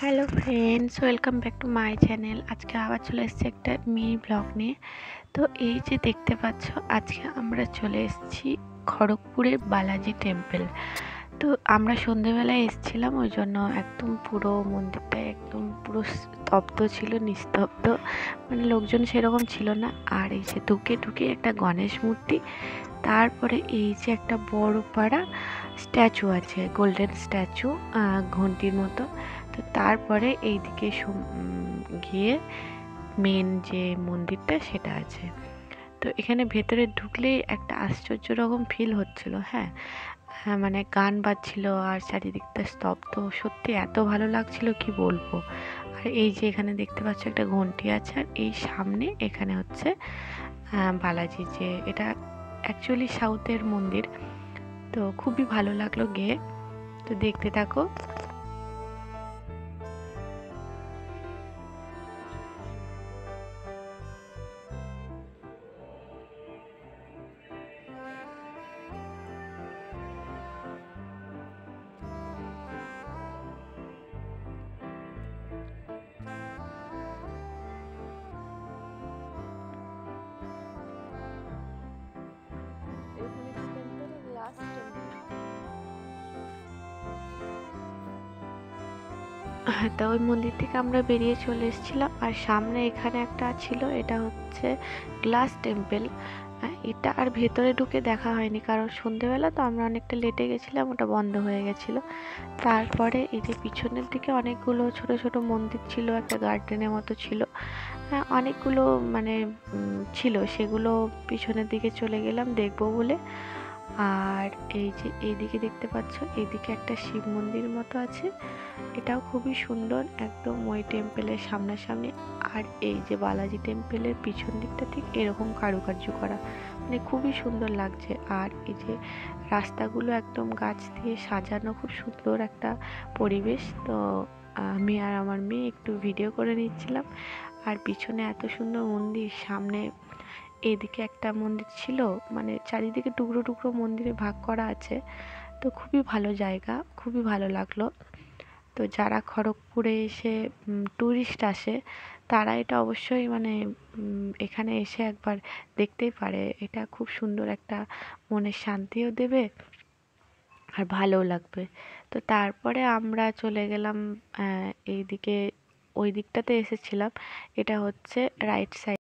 Hello friends, welcome back to my channel. আজকে আবার চলে এসেছি একটা মিনি ব্লগ নিয়ে। তো এই যে দেখতে পাচ্ছ, আজকে আমরা চলে এসেছি খড়গপুরের বালাজি টেম্পল। তো আমরা সন্ধেবেলায় এসেছিলাম, ওই জন্য একদম পুরো মন্দিরটা একদম পুরো স্তব্ধ ছিল, নিস্তব্ধ, মানে লোকজন সেরকম ছিল না। আর এই যে ঢুকে ঢুকে একটা গণেশ মূর্তি, তারপরে এই যে একটা বড় পাড়া স্ট্যাচু আছে, গোল্ডেন স্ট্যাচু, ঘন্টির মতো। তো তারপরে এইদিকে গিয়ে মেন যে মন্দিরটা সেটা আছে। তো এখানে ভেতরে ঢুকলেই একটা আশ্চর্য রকম ফিল হচ্ছিল। হ্যাঁ, হ্যাঁ, মানে গান বাজছিল আর চারিদিকটা স্তব্ধ, সত্যি এত ভালো লাগছিল কি বলবো। আর এই যে এখানে দেখতে পাচ্ছ একটা ঘন্টি আছে, আর এই সামনে এখানে হচ্ছে বালাজি, যে এটা অ্যাকচুয়ালি সাউথের মন্দির। তো খুবই ভালো লাগলো গিয়ে। তো দেখতে থাকো। হ্যাঁ, তা ওই মন্দির থেকে আমরা বেরিয়ে চলে এসেছিলাম। আর সামনে এখানে একটা ছিল, এটা হচ্ছে গ্লাস টেম্পল। এটা আর ভেতরে ঢুকে দেখা হয়নি, কারণ সন্ধেবেলা তো আমরা অনেকটা লেটে গেছিলাম, ওটা বন্ধ হয়ে গেছিলো। তারপরে এই যে পিছনের দিকে অনেকগুলো ছোট ছোট মন্দির ছিল, একটা গার্ডেনের মতো ছিল। হ্যাঁ, অনেকগুলো মানে ছিল, সেগুলো পিছনের দিকে চলে গেলাম দেখবো বলে। আর এই যে এইদিকে দেখতে পাচ্ছ, এইদিকে একটা শিব মন্দির মতো আছে, এটাও খুবই সুন্দর, একদম ওই টেম্পলের সামনাসামনি। আর এই যে বালাজি টেম্পলের পিছন দিকটা ঠিক এরকম কারুকার্য করা, মানে খুবই সুন্দর লাগছে। আর এই যে রাস্তাগুলো একদম গাছ দিয়ে সাজানো, খুব সুন্দর একটা পরিবেশ। তো আমি আর আমার মেয়ে একটু ভিডিও করে নিচ্ছিলাম। আর পিছনে এত সুন্দর মন্দির, সামনে এদিকে একটা মন্দির ছিল, মানে চারিদিকে টুকরো টুকরো মন্দিরে ভাগ করা আছে। তো খুবই ভালো জায়গা, খুবই ভালো লাগলো। তো যারা খড়গপুরে এসে ট্যুরিস্ট আসে, তারা এটা অবশ্যই মানে এখানে এসে একবার দেখতেই পারে। এটা খুব সুন্দর, একটা মনের শান্তিও দেবে আর ভালোও লাগবে। তো তারপরে আমরা চলে গেলাম এইদিকে, ওই দিকটাতে এসেছিলাম, এটা হচ্ছে রাইট সাইড।